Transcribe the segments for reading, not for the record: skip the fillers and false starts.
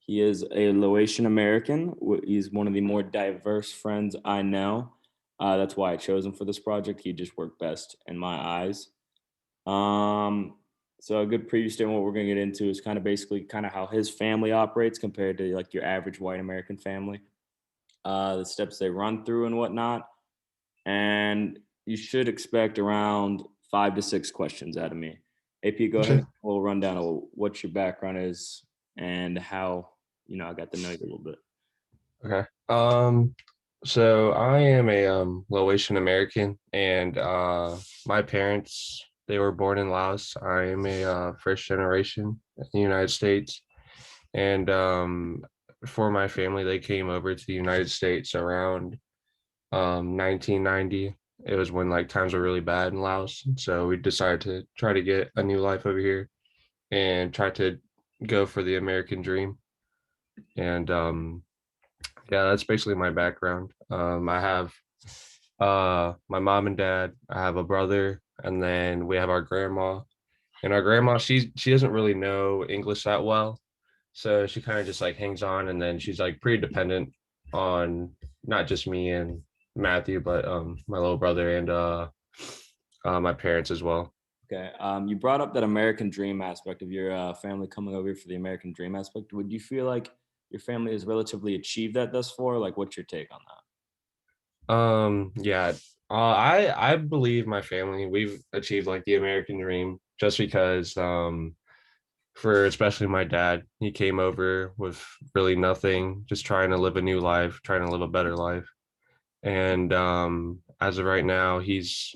He is a Laotian American. He's one of the more diverse friends I know. That's why I chose him for this project. He just worked best in my eyes. Um, so a good preview statement, what we're going to get into is kind of basically kind of how his family operates compared to like your average white American family, the steps they run through and whatnot. And you should expect around 5 to 6 questions out of me. AP, go ahead. Okay. And a little rundown of what your background is and how I got to know you a little bit. Okay. So I am a Laotian American, and my parents, they were born in Laos. I am a first generation in the United States, and for my family, they came over to the United States around 1990. It was when like times were really bad in Laos, so we decided to try to get a new life over here and try to go for the American dream. And yeah, that's basically my background. I have my mom and dad. I have a brother, and then we have our grandma. And our grandma, she doesn't really know English that well, so she kind of just like hangs on, and then she's like pretty dependent on not just me and Matthew, but my little brother and my parents as well. Okay. You brought up that American dream aspect of your family coming over here for the American dream aspect. Would you feel like your family has relatively achieved that thus far? Like, what's your take on that? Yeah, I believe my family we've achieved like the American dream just because for especially my dad, he came over with really nothing, just trying to live a new life, trying to live a better life. And as of right now, he's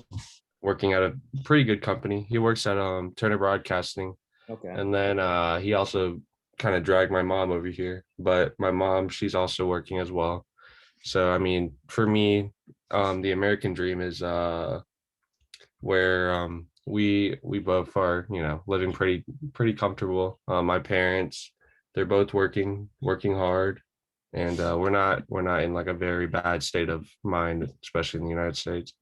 working at a pretty good company. He works at Turner Broadcasting, Okay. and then he also kind of dragged my mom over here. But my mom, she's also working as well. So I mean, for me, the American dream is where we both are, living pretty comfortable. My parents, they're both working hard, and we're not in like a very bad state of mind, especially in the United States.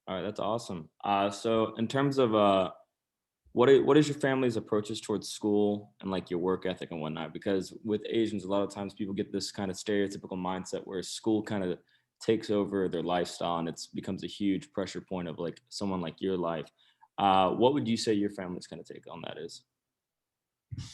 All right, that's awesome. So in terms of what is your family's approaches towards school and like your work ethic and whatnot? Because with Asians, a lot of times people get this kind of stereotypical mindset where school kind of takes over their lifestyle and it's becomes a huge pressure point of like someone like your life. What would you say your family's kind of take on that is?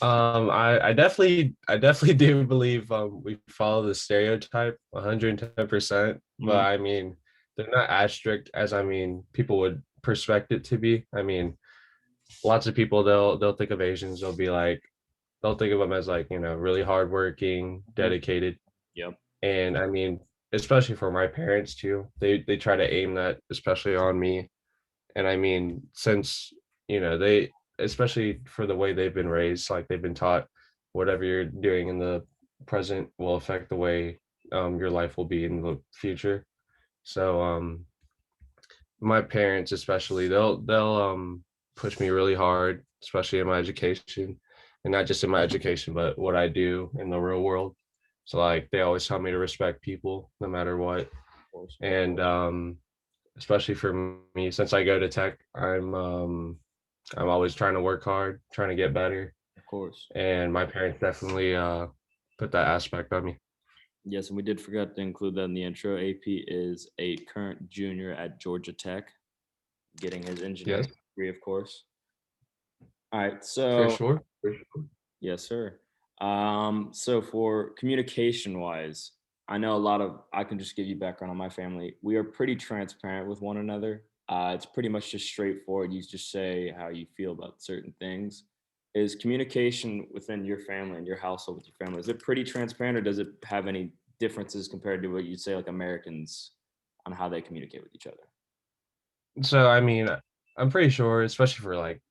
I definitely do believe we follow the stereotype 110%, but Mhm. I mean they're not as strict as I mean people would perspect it to be. I mean, lots of people they'll think of Asians, they'll think of them as like, really hardworking, Mhm. dedicated. Yep. And I mean, especially for my parents too, they try to aim that especially on me. And I mean, since, they especially for the way they've been raised, like they've been taught whatever you're doing in the present will affect the way your life will be in the future. So my parents especially, they'll push me really hard, especially in my education, and not just in my education, but what I do in the real world. So like they always tell me to respect people no matter what. Of course. And especially for me, since I go to tech, I'm always trying to work hard, trying to get better. Of course. And my parents definitely put that aspect on me. Yes, and we did forget to include that in the intro. AP is a current junior at Georgia Tech, getting his Yes, engineering degree, of course. All right, for so sure. For sure. yes, sir. So for communication wise, I know a lot of I can just give you background on my family. We are pretty transparent with one another. It's pretty much just straightforward. You just say how you feel about certain things. Is communication within your family and your household with your family, is it pretty transparent or does it have any differences compared to what you'd say like Americans on how they communicate with each other? So I mean, I'm pretty sure, especially for like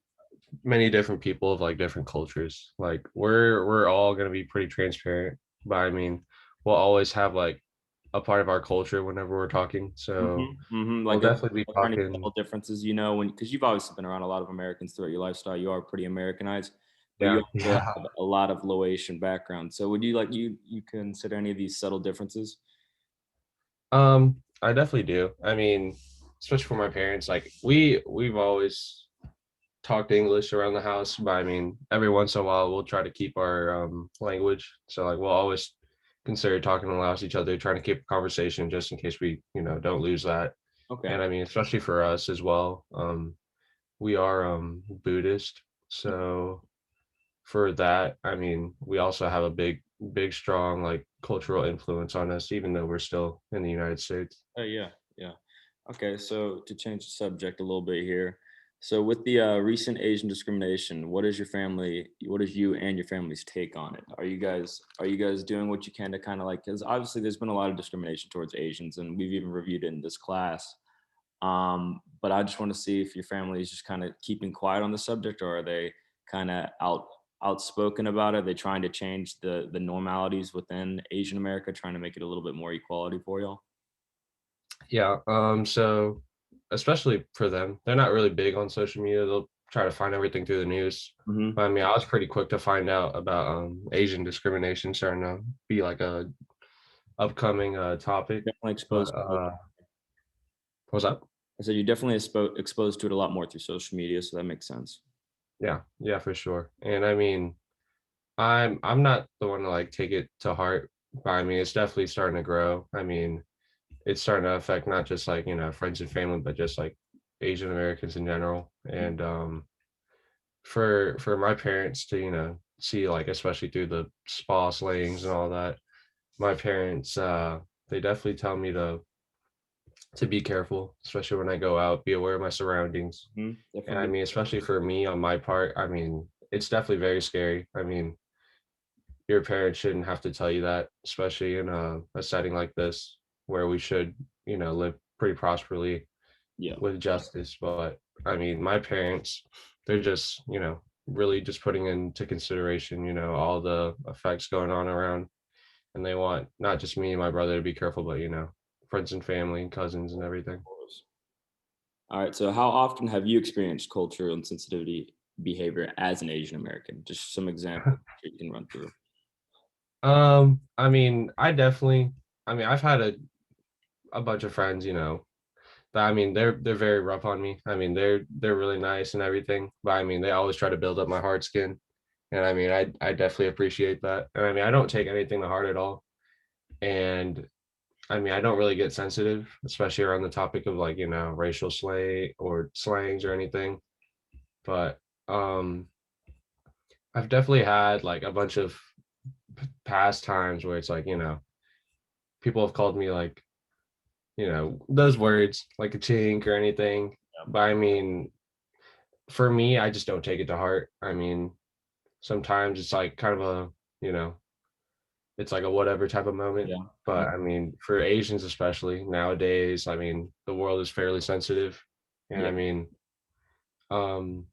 many different people of like different cultures. Like we're all gonna be pretty transparent, but I mean, we'll always have like a part of our culture whenever we're talking. So we'll Like, definitely be are there any talking. subtle differences, when because you've obviously been around a lot of Americans throughout your lifestyle, you are pretty Americanized, but you Yeah, also yeah. have a lot of Laotian background. So would you like you consider any of these subtle differences? I definitely do. I mean, especially for my parents, like we've always talked English around the house, but I mean, every once in a while we'll try to keep our language. So like we'll always consider talking aloud to each other, trying to keep a conversation just in case we, don't lose that. Okay. And I mean, especially for us as well, we are Buddhist, so for that, I mean, we also have a big, strong like cultural influence on us, even though we're still in the United States. Oh yeah, yeah. Okay, so to change the subject a little bit here, so with the recent Asian discrimination, what is you and your family's take on it? Are you guys doing what you can to kind of like, because obviously there's been a lot of discrimination towards Asians, and we've even reviewed it in this class. But I just want to see if your family is just kind of keeping quiet on the subject, or are they kind of outspoken about it? Are they trying to change the normalities within Asian America, trying to make it a little bit more equality for y'all? Yeah. So especially for them, they're not really big on social media. They'll try to find everything through the news. Hmm. But I mean, I was pretty quick to find out about Asian discrimination starting to be like a upcoming topic. Definitely But exposed to it. what was that? I said you're definitely exposed to it a lot more through social media, so that makes sense. Yeah, yeah, for sure. And I mean, I'm not the one to like take it to heart, but I mean, it's definitely starting to grow. I mean, it's starting to affect not just like, friends and family, but just like Asian Americans in general. Mhm. And for my parents to, see like especially through the spa slayings and all that, my parents they definitely tell me to be careful, especially when I go out, be aware of my surroundings. Mhm. And I Definitely. mean, especially for me on my part, I mean, it's definitely very scary. I mean, your parents shouldn't have to tell you that, especially in a setting like this where we should, live pretty prosperly Yeah. with justice. But I mean, my parents, they're just, really just putting into consideration, all the effects going on around. And they want not just me and my brother to be careful, but, friends and family and cousins and everything. All right. So, how often have you experienced cultural insensitivity behavior as an Asian American? Just some examples that you can run through. I mean, I've had a bunch of friends, but I mean, they're very rough on me. I mean, they're really nice and everything, but I mean, they always try to build up my hard skin, and I mean, I definitely appreciate that. And I mean, I don't take anything to heart at all, and I mean, I don't really get sensitive, especially around the topic of like racial slay or slangs or anything. But um, I've definitely had like a bunch of past times where it's like people have called me like those words like a chink or anything. Yeah. But I mean, for me, I just don't take it to heart. I mean, sometimes it's like kind of you know, it's like a whatever type of moment. Yeah. But Yeah. I mean, for Asians especially nowadays, I mean, the world is fairly sensitive. And Yeah. I mean, um,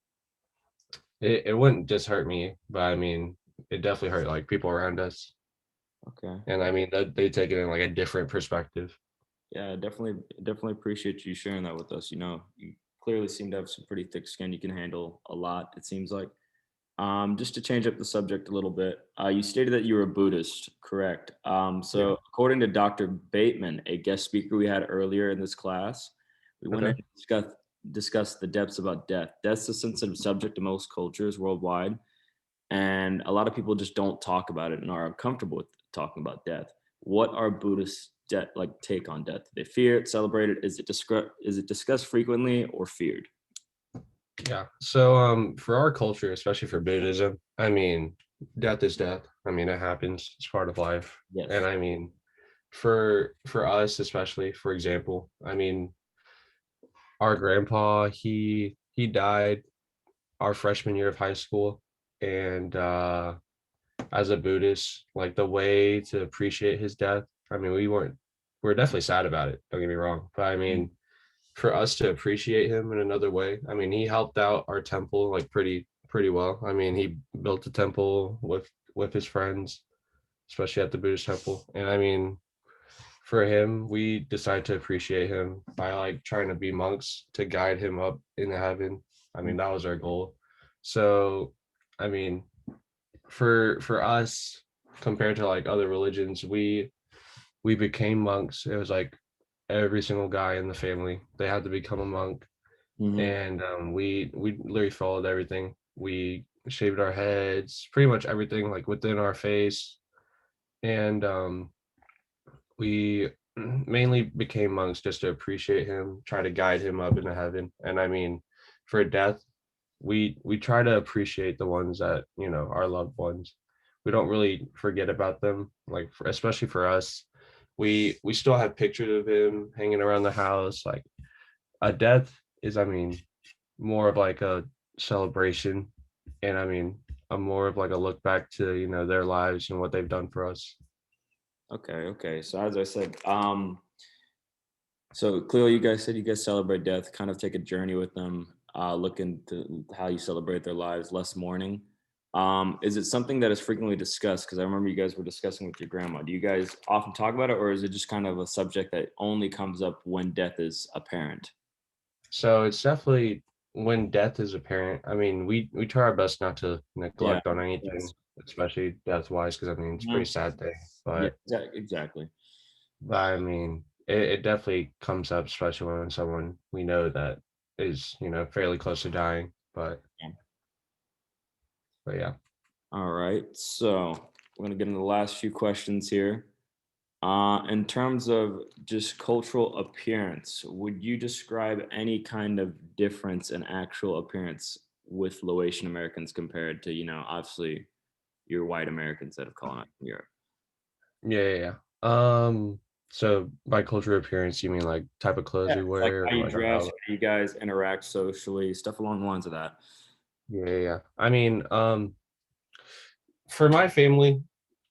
it wouldn't just hurt me, but I mean, it definitely hurt like people around us. Okay. And I mean, that they take it in like a different perspective. Yeah. Definitely appreciate you sharing that with us. You clearly seem to have some pretty thick skin. You can handle a lot, it seems like. Just to change up the subject a little bit, you stated that you were a Buddhist, correct? Yeah. So, according to Dr. Bateman, a guest speaker we had earlier in this class, we went in Okay. and discussed the depths about death. Death's a sensitive subject to most cultures worldwide, and a lot of people just don't talk about it and are uncomfortable with talking about death. What are Buddhists' like take on death? Do they fear it, celebrate it? Is it discussed frequently or feared? Yeah. So for our culture, especially for Buddhism, I mean, death is death. I mean, it happens. It's part of life. And Yes. I mean, for us especially, for example, I mean, our grandpa, he died our freshman year of high school. And as a Buddhist, like the way to appreciate his death, I mean, we are definitely sad about it, don't get me wrong. But I Mm. mean, for us to appreciate him in another way. I mean, he helped out our temple like pretty well. I mean, he built a temple with his friends, especially at the Buddhist temple. And I mean, for him, we decided to appreciate him by like trying to be monks to guide him up into heaven. I mean, that was our goal. So, I mean, for us compared to like other religions, we became monks. It was like every single guy in the family, they had to become a monk. Hmm. and we literally followed everything. We shaved our heads, pretty much everything like within our face, and we mainly became monks just to appreciate him, try to guide him up into heaven. And I mean, for death, we try to appreciate the ones that, you know, our loved ones. We don't really forget about them, like especially for us. We still have pictures of him hanging around the house. Like a death is, I mean, more of like a celebration, and I mean, a more of like a look back to, you know, their lives and what they've done for us. Okay, okay. So as I said, so clearly you guys said you guys celebrate death, kind of take a journey with them, look into how you celebrate their lives, less mourning. Is it something that is frequently discussed? Because I remember you guys were discussing with your grandma. Do you guys often talk about it, or is it just kind of a subject that only comes up when death is apparent? So it's definitely when death is apparent. I mean, we try our best not to Yeah. neglect on anything, Yes. especially death wise, because I mean it's a pretty Mhm. sad thing. Yeah. But Exactly. I mean, it definitely comes up, especially when someone we know that is, you know, fairly close to dying. Yeah. But yeah. All right. So we're gonna get into the last few questions here. In terms of just cultural appearance, would you describe any kind of difference in actual appearance with Laotian Americans compared to, obviously your white Americans that have colonized Europe? Yeah, yeah, yeah. So by cultural appearance, you mean like type of clothes Yeah, we like wear, how or you like dress, how? how you guys interact socially, stuff along the lines of that. Yeah, yeah, yeah. I mean, for my family,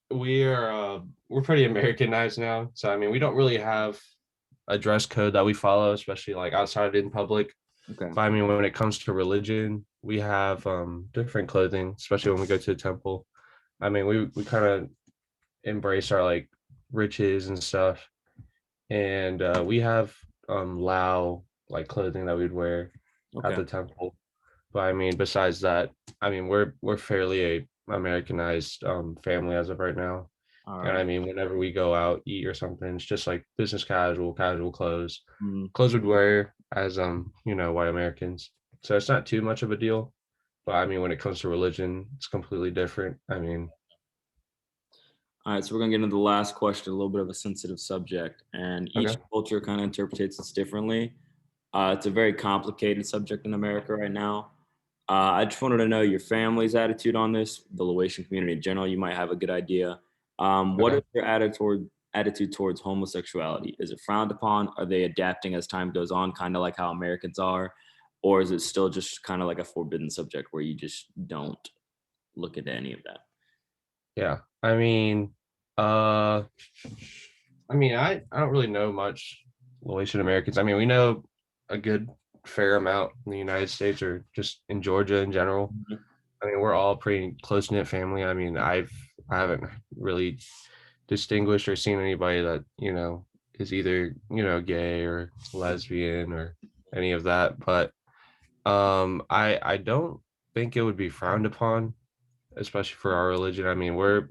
we're pretty Americanized now. So I mean, we don't really have a dress code that we follow, especially like outside in public. Okay. But I mean, when it comes to religion, we have different clothing, especially when we go to the temple. I mean, we kind of embrace our like riches and stuff, and we have Lao like clothing that we'd wear at Okay. the temple. But I mean, besides that, I mean, we're fairly a Americanized family as of right now. All And I right. mean, whenever we go out, eat or something, it's just like business casual, casual clothes. Mm. Clothes would wear as you know, white Americans. So it's not too much of a deal. But I mean, when it comes to religion, it's completely different. I mean, All right, so we're gonna get into the last question, a little bit of a sensitive subject, and each okay. culture kind of interprets this differently. It's a very complicated subject in America right now. I just wanted to know your family's attitude on this, the Laotian community in general. You might have a good idea. What Okay. is your attitude towards homosexuality? Is it frowned upon? Are they adapting as time goes on, kind of like how Americans are? Or is it still just kind of like a forbidden subject where you just don't look into any of that? Yeah. Uh I mean, I don't really know much Laotian Americans. I mean, we know a good fair amount in the United States or just in Georgia in general. Mhm. I mean, we're all pretty close knit family. I mean, I haven't really distinguished or seen anybody that, you know, is either, you know, gay or lesbian or any of that. But I don't think it would be frowned upon, especially for our religion. I mean, we're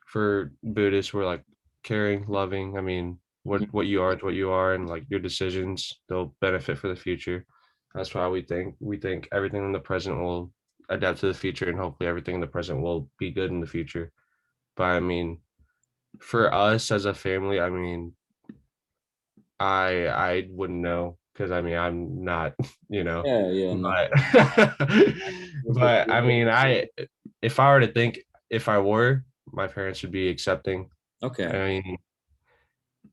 for Buddhists, we're like caring, loving. I mean, what you are is what you are, and like your decisions, they'll benefit for the future. That's why we think everything in the present will adapt to the future, and hopefully everything in the present will be good in the future. But I mean, for us as a family, I mean, I wouldn't know because I mean I'm not, you know, Yeah, yeah, no. but but I mean I if I were to think if I were, my parents would be accepting. I Okay. mean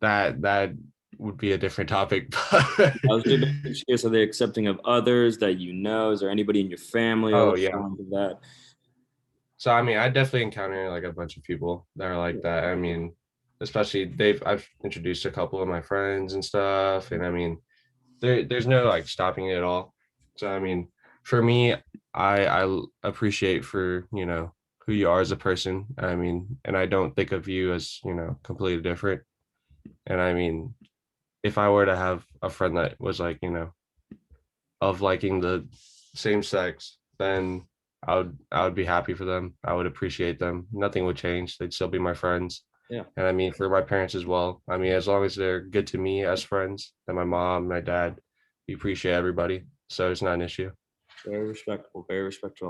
that would be a different topic. I was just basically curious, are they accepting of others that you know? Is there anybody in your family Oh along yeah. the lines of that? So I mean I definitely encounter like a bunch of people that are like that. I mean, especially I've introduced a couple of my friends and stuff, and I mean there's no like stopping it at all. So I mean, for me, I appreciate for, you know, who you are as a person. I mean, and I don't think of you as, you know, completely different. And I mean, if I were to have a friend that was like, you know, of liking the same sex, then I would be happy for them. I would appreciate them. Nothing would change. They'd still be my friends. Yeah. And I mean, for my parents as well. I mean, as long as they're good to me as friends, and my mom, my dad, we appreciate everybody. so it's not an issue. Very respectable. Very respectable.